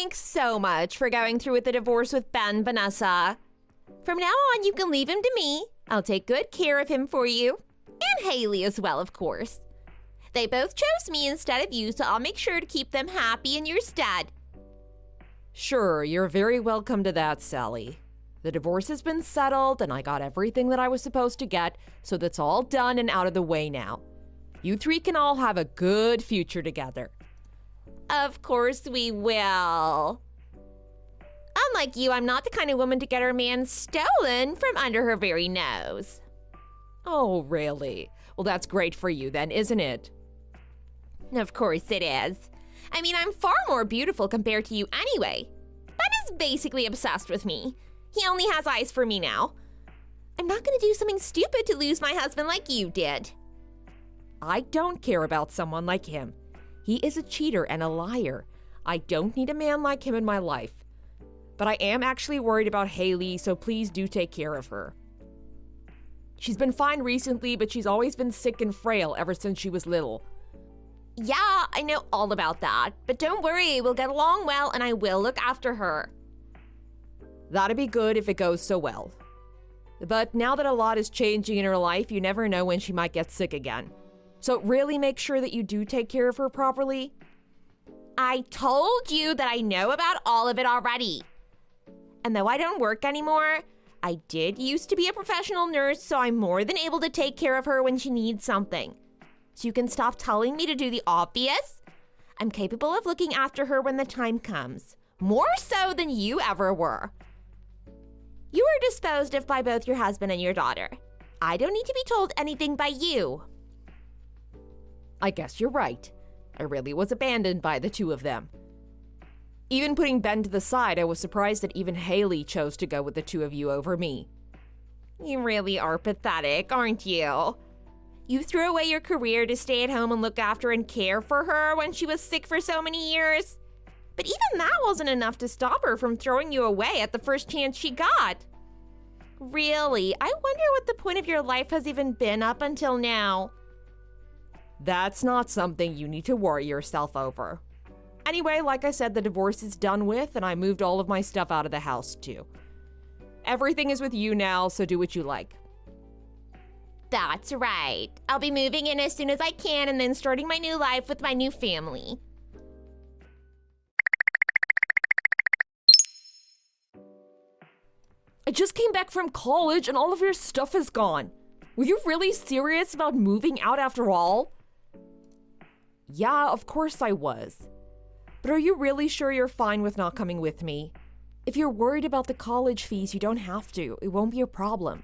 Thanks so much for going through with the divorce with Ben, Vanessa. From now on, you can leave him to me. I'll take good care of him for you. And Haley as well, of course. They both chose me instead of you, so I'll make sure to keep them happy in your stead. Sure, you're very welcome to that, Sally. The divorce has been settled, and I got everything that I was supposed to get, so that's all done and out of the way now. You three can all have a good future together. Of course we will. Unlike you, I'm not the kind of woman to get her man stolen from under her very nose. Oh, really? Well, that's great for you then, isn't it? Of course it is. I mean, I'm far more beautiful compared to you anyway. Ben is basically obsessed with me. He only has eyes for me now. I'm not gonna do something stupid to lose my husband like you did. I don't care about someone like him. He is a cheater and a liar. I don't need a man like him in my life. But I am actually worried about Haley, so please do take care of her. She's been fine recently, but she's always been sick and frail ever since she was little. Yeah, I know all about that. But don't worry, we'll get along well and I will look after her. That'd be good if it goes so well. But now that a lot is changing in her life, you never know when she might get sick again. So really make sure that you do take care of her properly. I told you that I know about all of it already. And though I don't work anymore, I did used to be a professional nurse, so I'm more than able to take care of her when she needs something. So you can stop telling me to do the obvious. I'm capable of looking after her when the time comes. More so than you ever were. You were disposed of by both your husband and your daughter. I don't need to be told anything by you. I guess you're right. I really was abandoned by the two of them. Even putting Ben to the side, I was surprised that even Haley chose to go with the two of you over me. You really are pathetic, aren't you? You threw away your career to stay at home and look after and care for her when she was sick for so many years. But even that wasn't enough to stop her from throwing you away at the first chance she got. Really, I wonder what the point of your life has even been up until now. That's not something you need to worry yourself over. Anyway, like I said, the divorce is done with, and I moved all of my stuff out of the house too. Everything is with you now, so do what you like. That's right. I'll be moving in as soon as I can and then starting my new life with my new family. I just came back from college and all of your stuff is gone. Were you really serious about moving out after all? Yeah, of course I was. But are you really sure you're fine with not coming with me? If you're worried about the college fees, you don't have to. It won't be a problem.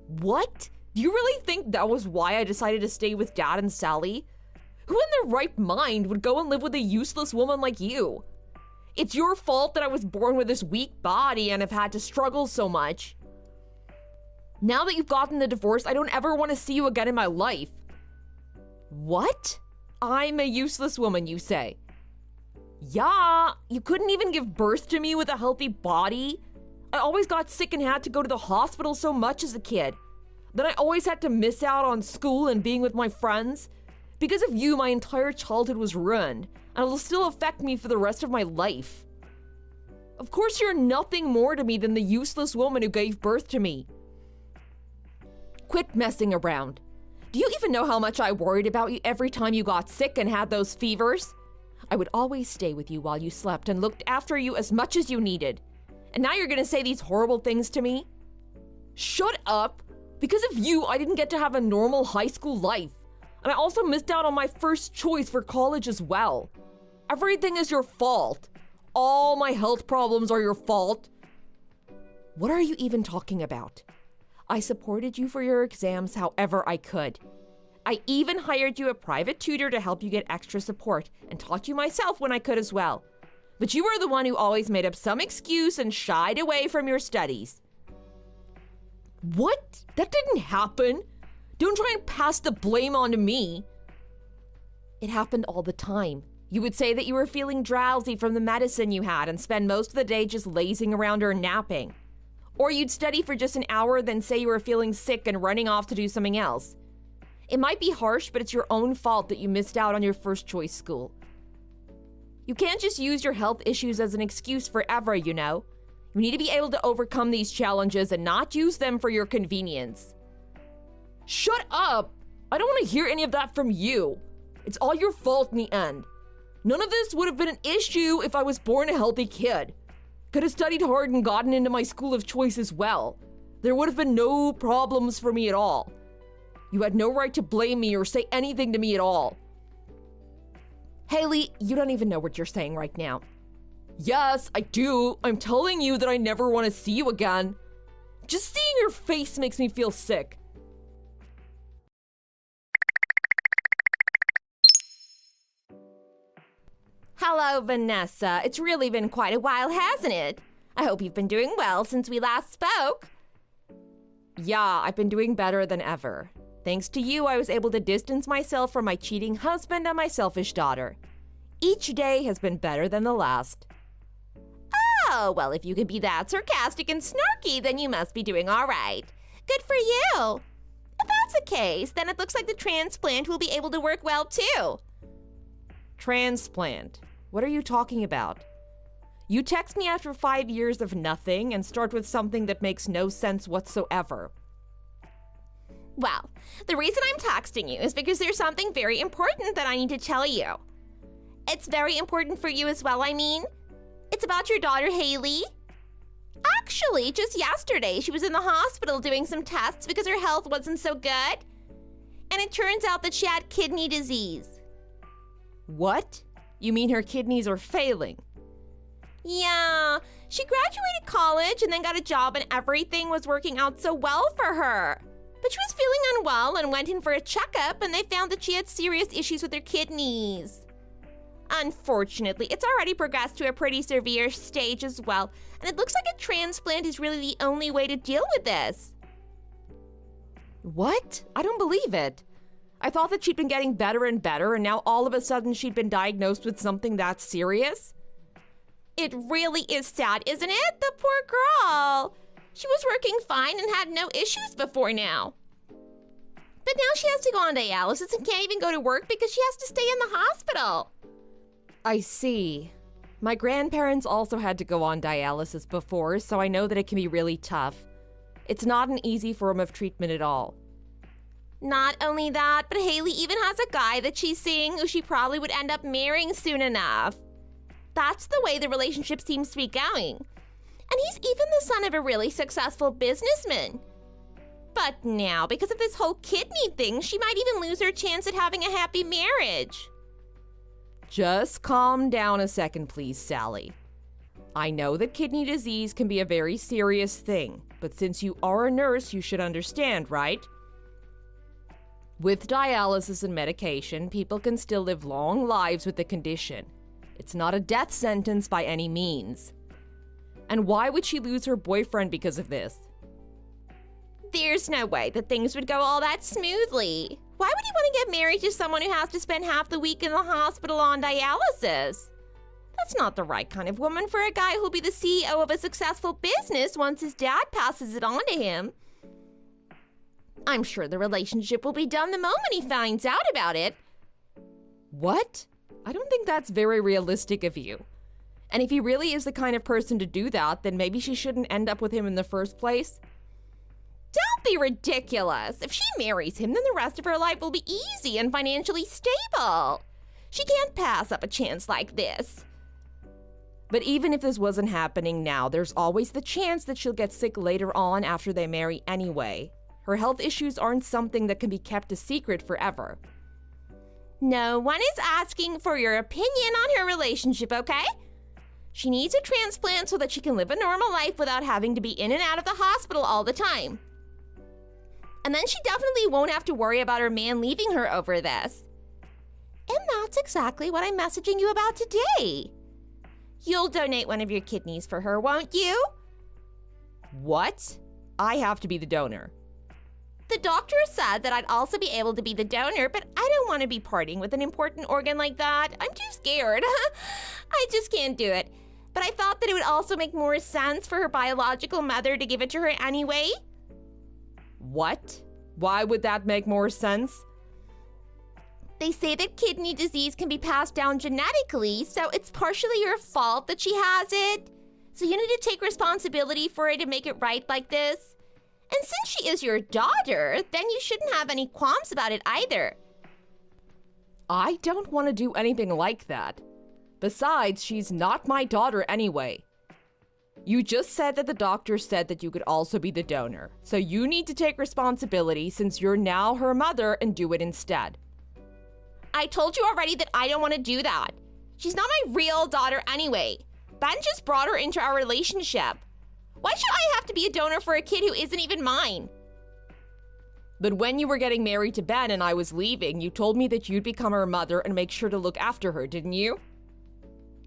What? Do you really think that was why I decided to stay with Dad and Sally? Who in their right mind would go and live with a useless woman like you? It's your fault that I was born with this weak body and have had to struggle so much. Now that you've gotten the divorce, I don't ever want to see you again in my life. What? I'm a useless woman, you say? Yeah, you couldn't even give birth to me with a healthy body. I always got sick and had to go to the hospital so much as a kid. Then I always had to miss out on school and being with my friends. Because of you, my entire childhood was ruined, and it'll still affect me for the rest of my life. Of course, you're nothing more to me than the useless woman who gave birth to me. Quit messing around. Do you even know how much I worried about you every time you got sick and had those fevers? I would always stay with you while you slept and looked after you as much as you needed. And now you're gonna say these horrible things to me? Shut up! Because of you, I didn't get to have a normal high school life. And I also missed out on my first choice for college as well. Everything is your fault. All my health problems are your fault. What are you even talking about? I supported you for your exams however I could. I even hired you a private tutor to help you get extra support and taught you myself when I could as well. But you were the one who always made up some excuse and shied away from your studies. What? That didn't happen. Don't try and pass the blame on to me. It happened all the time. You would say that you were feeling drowsy from the medicine you had and spend most of the day just lazing around or napping. Or you'd study for just an hour, then say you were feeling sick and running off to do something else. It might be harsh, but it's your own fault that you missed out on your first choice school. You can't just use your health issues as an excuse forever, you know? You need to be able to overcome these challenges and not use them for your convenience. Shut up! I don't want to hear any of that from you. It's all your fault in the end. None of this would have been an issue if I was born a healthy kid. Could have studied hard and gotten into my school of choice as well. There would have been no problems for me at all. You had no right to blame me or say anything to me at all. Haley, you don't even know what you're saying right now. Yes, I do. I'm telling you that I never want to see you again. Just seeing your face makes me feel sick. Hello, Vanessa. It's really been quite a while, hasn't it? I hope you've been doing well since we last spoke. Yeah, I've been doing better than ever. Thanks to you, I was able to distance myself from my cheating husband and my selfish daughter. Each day has been better than the last. Oh, well, if you can be that sarcastic and snarky, then you must be doing all right. Good for you. If that's the case, then it looks like the transplant will be able to work well, too. Transplant? What are you talking about? You text me after 5 years of nothing and start with something that makes no sense whatsoever. Well, the reason I'm texting you is because there's something very important that I need to tell you. It's very important for you as well, I mean. It's about your daughter, Haley. Actually, just yesterday, she was in the hospital doing some tests because her health wasn't so good. And it turns out that she had kidney disease. What? You mean her kidneys are failing? Yeah, she graduated college and then got a job and everything was working out so well for her. But she was feeling unwell and went in for a checkup and they found that she had serious issues with her kidneys. Unfortunately, it's already progressed to a pretty severe stage as well, and it looks like a transplant is really the only way to deal with this. What? I don't believe it. I thought that she'd been getting better and better, and now all of a sudden she'd been diagnosed with something that serious? It really is sad, isn't it? The poor girl. She was working fine and had no issues before now. But now she has to go on dialysis and can't even go to work because she has to stay in the hospital. I see. My grandparents also had to go on dialysis before, so I know that it can be really tough. It's not an easy form of treatment at all. Not only that, but Haley even has a guy that she's seeing who she probably would end up marrying soon enough. That's the way the relationship seems to be going. And he's even the son of a really successful businessman. But now, because of this whole kidney thing, she might even lose her chance at having a happy marriage. Just calm down a second, please, Sally. I know that kidney disease can be a very serious thing, but since you are a nurse, you should understand, right? With dialysis and medication, people can still live long lives with the condition. It's not a death sentence by any means. And why would she lose her boyfriend because of this? There's no way that things would go all that smoothly. Why would he want to get married to someone who has to spend half the week in the hospital on dialysis? That's not the right kind of woman for a guy who'll be the CEO of a successful business once his dad passes it on to him. I'm sure the relationship will be done the moment he finds out about it. What? I don't think that's very realistic of you. And if he really is the kind of person to do that, then maybe she shouldn't end up with him in the first place. Don't be ridiculous. If she marries him, then the rest of her life will be easy and financially stable. She can't pass up a chance like this. But even if this wasn't happening now, there's always the chance that she'll get sick later on after they marry anyway. Her health issues aren't something that can be kept a secret forever. No one is asking for your opinion on her relationship, okay? She needs a transplant so that she can live a normal life without having to be in and out of the hospital all the time. And then she definitely won't have to worry about her man leaving her over this. And that's exactly what I'm messaging you about today. You'll donate one of your kidneys for her, won't you? What? I have to be the donor. The doctor said that I'd also be able to be the donor, but I don't want to be parting with an important organ like that. I'm too scared. I just can't do it. But I thought that it would also make more sense for her biological mother to give it to her anyway. What? Why would that make more sense? They say that kidney disease can be passed down genetically, so it's partially your fault that she has it. So you need to take responsibility for it and make it right like this. And since she is your daughter, then you shouldn't have any qualms about it either. I don't want to do anything like that. Besides, she's not my daughter anyway. You just said that the doctor said that you could also be the donor, so you need to take responsibility since you're now her mother and do it instead. I told you already that I don't want to do that. She's not my real daughter anyway. Ben just brought her into our relationship. Why should I have to be a donor for a kid who isn't even mine? But when you were getting married to Ben and I was leaving, you told me that you'd become her mother and make sure to look after her, didn't you?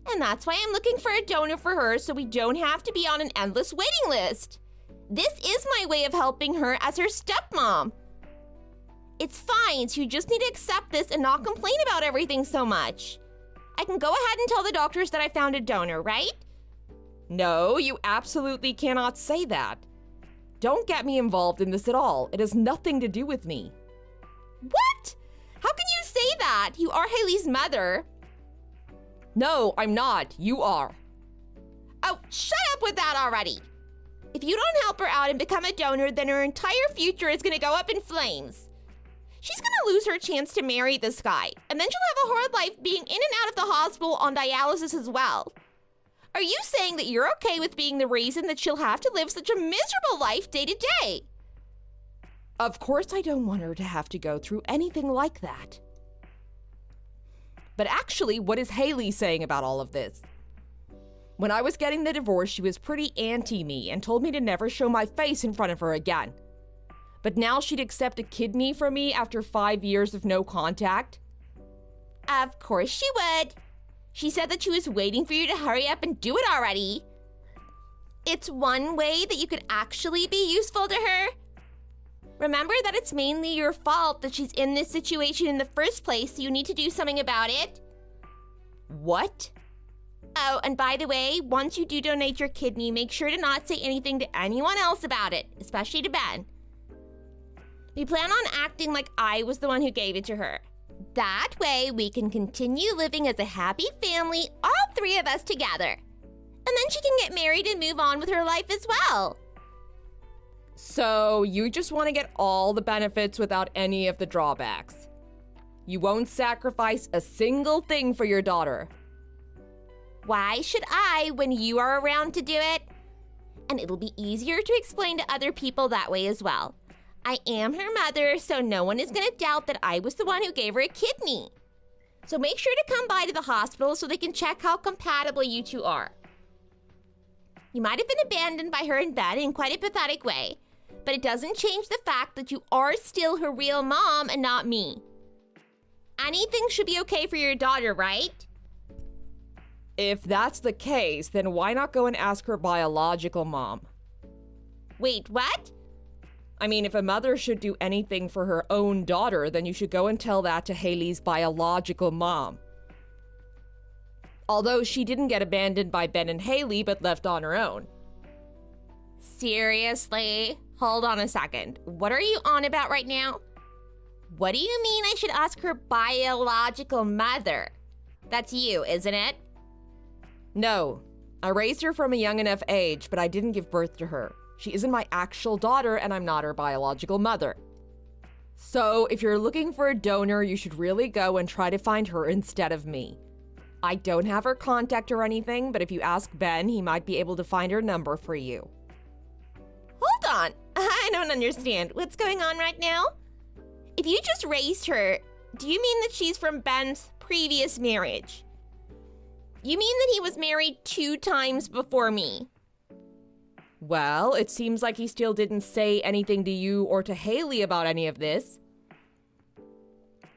And that's why I'm looking for a donor for her so we don't have to be on an endless waiting list. This is my way of helping her as her stepmom. It's fine, so you just need to accept this and not complain about everything so much. I can go ahead and tell the doctors that I found a donor, right? No, you absolutely cannot say that. Don't get me involved in this at all. It has nothing to do with me. What? How can you say that? You are Haley's mother. No, I'm not. You are. Oh, shut up with that already. If you don't help her out and become a donor, then her entire future is going to go up in flames. She's going to lose her chance to marry this guy, and then she'll have a hard life being in and out of the hospital on dialysis as well. Are you saying that you're okay with being the reason that she'll have to live such a miserable life day to day? Of course I don't want her to have to go through anything like that. But actually, what is Haley saying about all of this? When I was getting the divorce, she was pretty anti-me and told me to never show my face in front of her again. But now she'd accept a kidney from me after 5 years of no contact? Of course she would. She said that she was waiting for you to hurry up and do it already. It's one way that you could actually be useful to her. Remember that it's mainly your fault that she's in this situation in the first place, so you need to do something about it. What? Oh, and by the way, once you do donate your kidney, make sure to not say anything to anyone else about it, especially to Ben. We plan on acting like I was the one who gave it to her. That way, we can continue living as a happy family, all three of us together. And then she can get married and move on with her life as well. So, you just want to get all the benefits without any of the drawbacks. You won't sacrifice a single thing for your daughter. Why should I when you are around to do it? And it'll be easier to explain to other people that way as well. I am her mother, so no one is going to doubt that I was the one who gave her a kidney. So make sure to come by to the hospital so they can check how compatible you two are. You might have been abandoned by her and Ben in quite a pathetic way, but it doesn't change the fact that you are still her real mom and not me. Anything should be okay for your daughter, right? If that's the case, then why not go and ask her biological mom? Wait, what? I mean, if a mother should do anything for her own daughter, then you should go and tell that to Haley's biological mom. Although she didn't get abandoned by Ben and Haley, but left on her own. Seriously? Hold on a second. What are you on about right now? What do you mean I should ask her biological mother? That's you, isn't it? No. I raised her from a young enough age, but I didn't give birth to her. She isn't my actual daughter, and I'm not her biological mother. So, if you're looking for a donor, you should really go and try to find her instead of me. I don't have her contact or anything, but if you ask Ben, he might be able to find her number for you. Hold on. I don't understand. What's going on right now? If you just raised her, do you mean that she's from Ben's previous marriage? You mean that he was married 2 times before me? Well, it seems like he still didn't say anything to you or to Haley about any of this.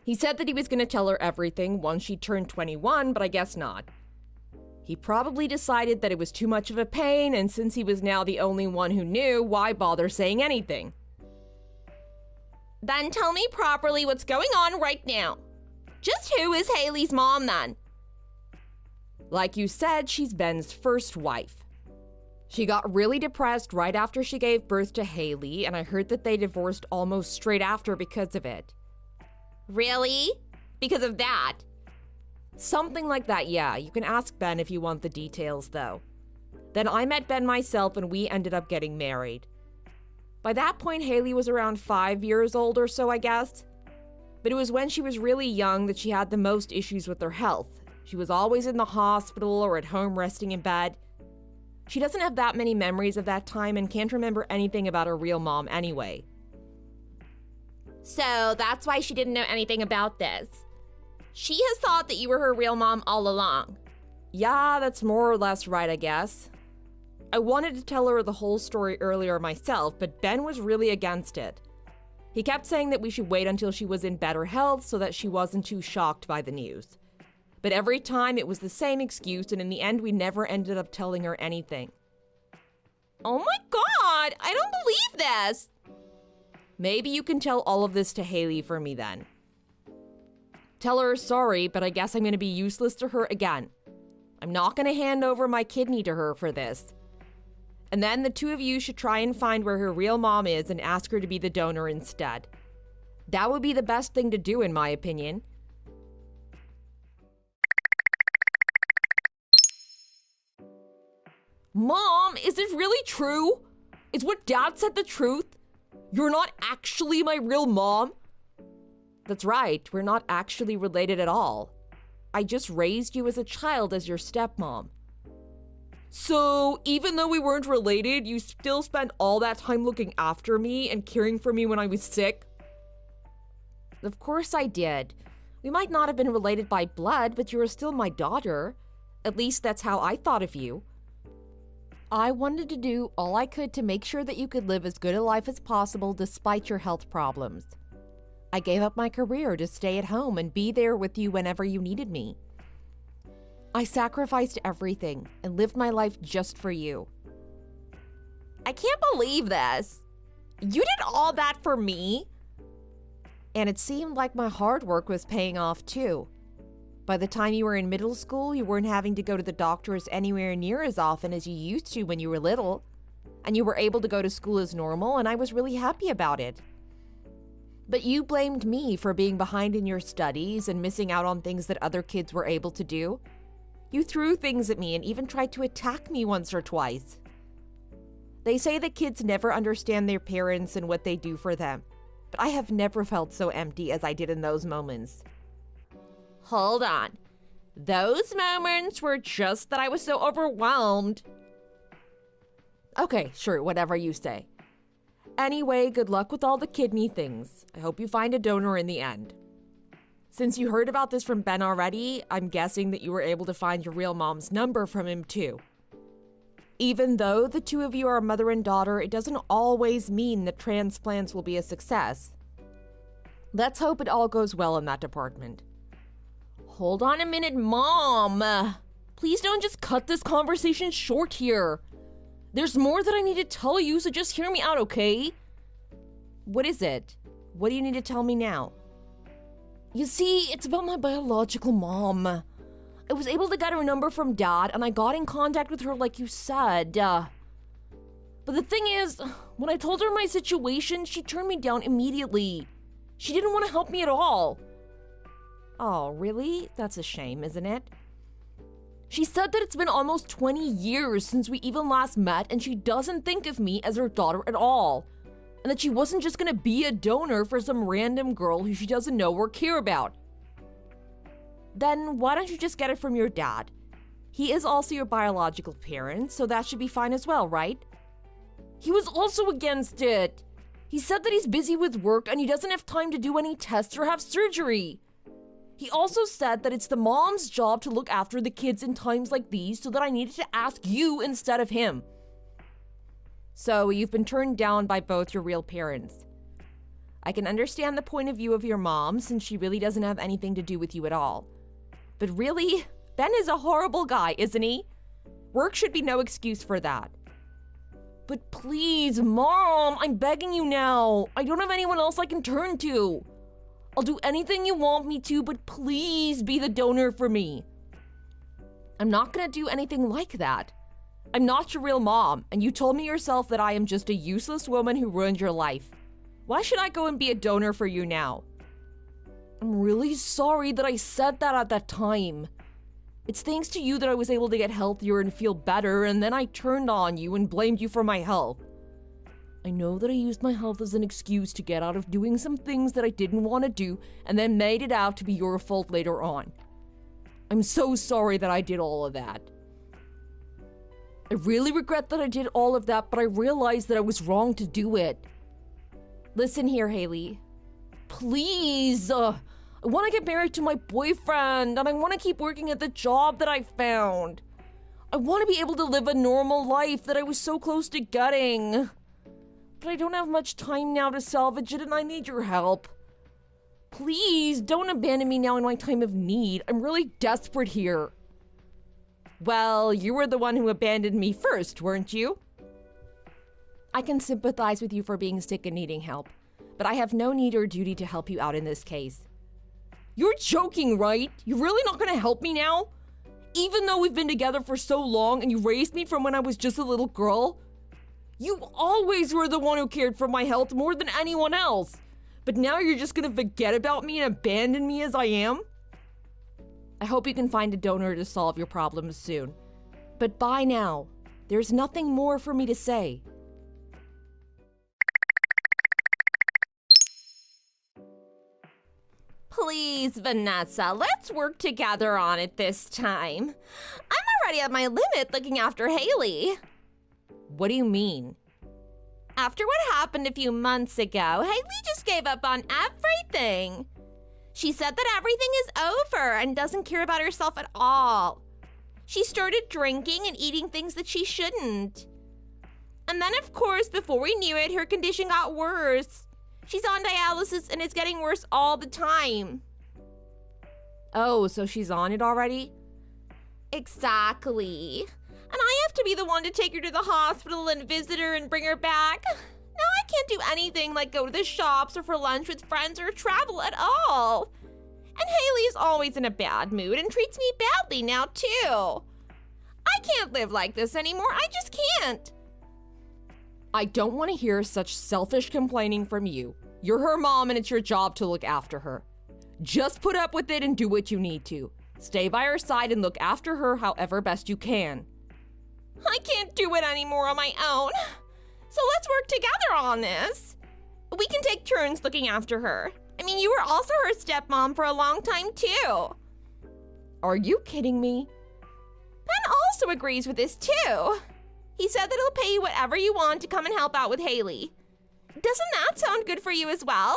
He said that he was going to tell her everything once she turned 21, but I guess not. He probably decided that it was too much of a pain, and since he was now the only one who knew, why bother saying anything? Then tell me properly what's going on right now. Just who is Haley's mom then? Like you said, she's Ben's first wife. She got really depressed right after she gave birth to Haley, and I heard that they divorced almost straight after because of it. Really? because of that. Something like that, yeah. You can ask Ben if you want the details, though. Then I met Ben myself and we ended up getting married. By that point, Haley was around 5 years old or so, I guess. But it was when she was really young that she had the most issues with her health. She was always in the hospital or at home resting in bed. She doesn't have that many memories of that time and can't remember anything about her real mom anyway. So that's why she didn't know anything about this. She has thought that you were her real mom all along. Yeah, that's more or less right, I guess. I wanted to tell her the whole story earlier myself, but Ben was really against it. He kept saying that we should wait until she was in better health so that she wasn't too shocked by the news. But every time it was the same excuse, and in the end we never ended up telling her anything. Oh my god, I don't believe this! Maybe you can tell all of this to Haley for me then. Tell her sorry, but I guess I'm going to be useless to her again. I'm not going to hand over my kidney to her for this. And then the two of you should try and find where her real mom is and ask her to be the donor instead. That would be the best thing to do, in my opinion. Mom, is it really true? Is what Dad said the truth? You're not actually my real mom? That's right, we're not actually related at all. I just raised you as a child as your stepmom. So, even though we weren't related, you still spent all that time looking after me and caring for me when I was sick? Of course I did. We might not have been related by blood, but you were still my daughter. At least that's how I thought of you. I wanted to do all I could to make sure that you could live as good a life as possible despite your health problems. I gave up my career to stay at home and be there with you whenever you needed me. I sacrificed everything and lived my life just for you. I can't believe this. You did all that for me? And it seemed like my hard work was paying off too. By the time you were in middle school, you weren't having to go to the doctors anywhere near as often as you used to when you were little. And you were able to go to school as normal, and I was really happy about it. But you blamed me for being behind in your studies and missing out on things that other kids were able to do. You threw things at me and even tried to attack me once or twice. They say that kids never understand their parents and what they do for them, but I have never felt so empty as I did in those moments. Hold on. Those moments were just that I was so overwhelmed. Okay, sure, whatever you say. Anyway, good luck with all the kidney things. I hope you find a donor in the end. Since you heard about this from Ben already, I'm guessing that you were able to find your real mom's number from him too. Even though the two of you are mother and daughter, it doesn't always mean that transplants will be a success. Let's hope it all goes well in that department. Hold on a minute, Mom. Please don't just cut this conversation short here. There's more that I need to tell you, so just hear me out, okay? What is it? What do you need to tell me now? You see, it's about my biological mom. I was able to get her number from Dad, and I got in contact with her like you said. But the thing is, when I told her my situation, she turned me down immediately. She didn't want to help me at all. Oh, really? That's a shame, isn't it? She said that it's been almost 20 years since we even last met, and she doesn't think of me as her daughter at all. And that she wasn't just gonna be a donor for some random girl who she doesn't know or care about. Then why don't you just get it from your dad? He is also your biological parent, so that should be fine as well, right? He was also against it. He said that he's busy with work and he doesn't have time to do any tests or have surgery. He also said that it's the mom's job to look after the kids in times like these, so that I needed to ask you instead of him. So you've been turned down by both your real parents. I can understand the point of view of your mom, since she really doesn't have anything to do with you at all. But really, Ben is a horrible guy, isn't he? Work should be no excuse for that. But please, Mom, I'm begging you now. I don't have anyone else I can turn to. I'll do anything you want me to, but please be the donor for me. I'm not gonna do anything like that. I'm not your real mom, and you told me yourself that I am just a useless woman who ruined your life. Why should I go and be a donor for you now? I'm really sorry that I said that at that time. It's thanks to you that I was able to get healthier and feel better, and then I turned on you and blamed you for my health. I know that I used my health as an excuse to get out of doing some things that I didn't want to do, and then made it out to be your fault later on. I'm so sorry that I did all of that. I really regret that I did all of that, but I realized that I was wrong to do it. Listen here, Haley. Please, I want to get married to my boyfriend, and I want to keep working at the job that I found. I want to be able to live a normal life that I was so close to getting. But I don't have much time now to salvage it, and I need your help. Please, don't abandon me now in my time of need. I'm really desperate here. Well, you were the one who abandoned me first, weren't you? I can sympathize with you for being sick and needing help, but I have no need or duty to help you out in this case. You're joking, right? You're really not going to help me now? Even though we've been together for so long and you raised me from when I was just a little girl? You always were the one who cared for my health more than anyone else. But now you're just going to forget about me and abandon me as I am? I hope you can find a donor to solve your problems soon. But bye now. There's nothing more for me to say. Please, Vanessa, let's work together on it this time. I'm already at my limit looking after Haley. What do you mean? After what happened a few months ago, Haley just gave up on everything. She said that everything is over and doesn't care about herself at all. She started drinking and eating things that she shouldn't. And then, of course, before we knew it, her condition got worse. She's on dialysis and it's getting worse all the time. Oh, so she's on it already? Exactly. And I have to be the one to take her to the hospital and visit her and bring her back. Now I can't do anything like go to the shops or for lunch with friends or travel at all. And Haley's always in a bad mood and treats me badly now too. I can't live like this anymore. I just can't. I don't want to hear such selfish complaining from you. You're her mom and it's your job to look after her. Just put up with it and do what you need to. Stay by her side and look after her however best you can. I can't do it anymore on my own. So let's work together on this. We can take turns looking after her. I mean, you were also her stepmom for a long time too. Are you kidding me? Ben also agrees with this too. He said that he'll pay you whatever you want to come and help out with Haley. Doesn't that sound good for you as well?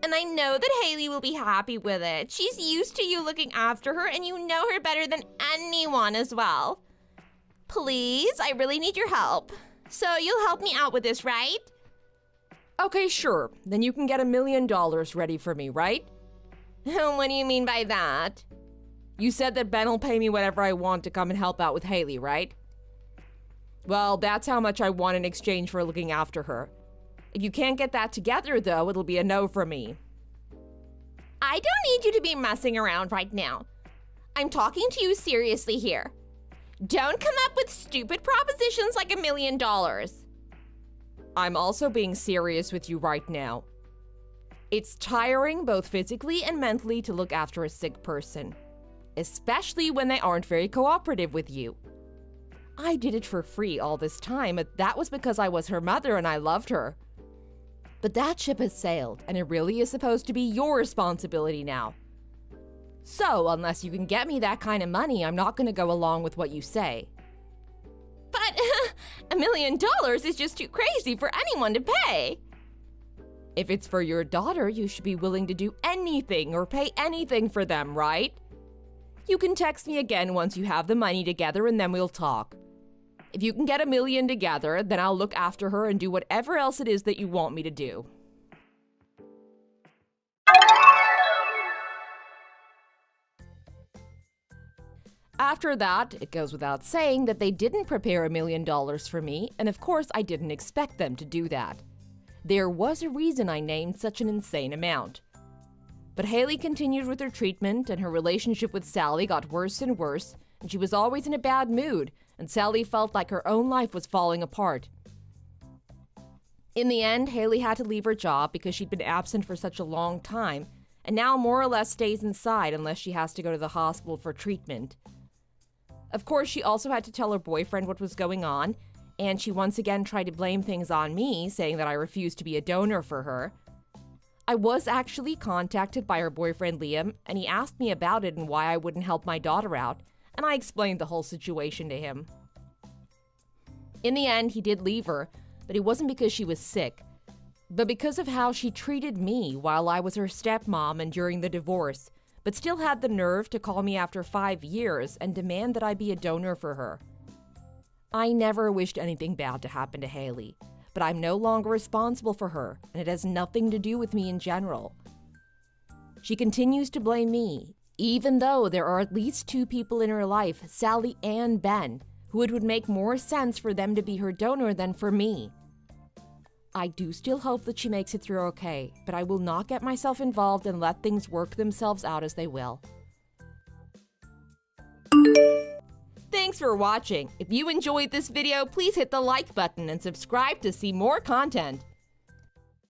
And I know that Haley will be happy with it. She's used to you looking after her and you know her better than anyone as well. Please, I really need your help. So you'll help me out with this, right? Okay, sure. Then you can get $1 million ready for me, right? What do you mean by that? You said that Ben will pay me whatever I want to come and help out with Haley, right? Well, that's how much I want in exchange for looking after her. If you can't get that together, though, it'll be a no for me. I don't need you to be messing around right now. I'm talking to you seriously here. Don't come up with stupid propositions like $1 million. I'm also being serious with you right now. It's tiring both physically and mentally to look after a sick person, especially when they aren't very cooperative with you. I did it for free all this time, but that was because I was her mother and I loved her. But that ship has sailed, and it really is supposed to be your responsibility now. So, unless you can get me that kind of money, I'm not going to go along with what you say. But $1 million is just too crazy for anyone to pay. If it's for your daughter, you should be willing to do anything or pay anything for them, right? You can text me again once you have the money together and then we'll talk. If you can get $1 million together, then I'll look after her and do whatever else it is that you want me to do. After that, it goes without saying that they didn't prepare $1 million for me, and of course I didn't expect them to do that. There was a reason I named such an insane amount. But Haley continued with her treatment, and her relationship with Sally got worse and worse, and she was always in a bad mood, and Sally felt like her own life was falling apart. In the end, Haley had to leave her job because she'd been absent for such a long time, and now more or less stays inside unless she has to go to the hospital for treatment. Of course, she also had to tell her boyfriend what was going on, and she once again tried to blame things on me, saying that I refused to be a donor for her. I was actually contacted by her boyfriend Liam, and he asked me about it and why I wouldn't help my daughter out, and I explained the whole situation to him. In the end, he did leave her, but it wasn't because she was sick, but because of how she treated me while I was her stepmom and during the divorce, but still had the nerve to call me after 5 years and demand that I be a donor for her. I never wished anything bad to happen to Haley, but I'm no longer responsible for her, and it has nothing to do with me in general. She continues to blame me, even though there are at least 2 people in her life, Sally and Ben, who it would make more sense for them to be her donor than for me. I do still hope that she makes it through okay, but I will not get myself involved and let things work themselves out as they will. Thanks for watching. If you enjoyed this video, please hit the like button and subscribe to see more content.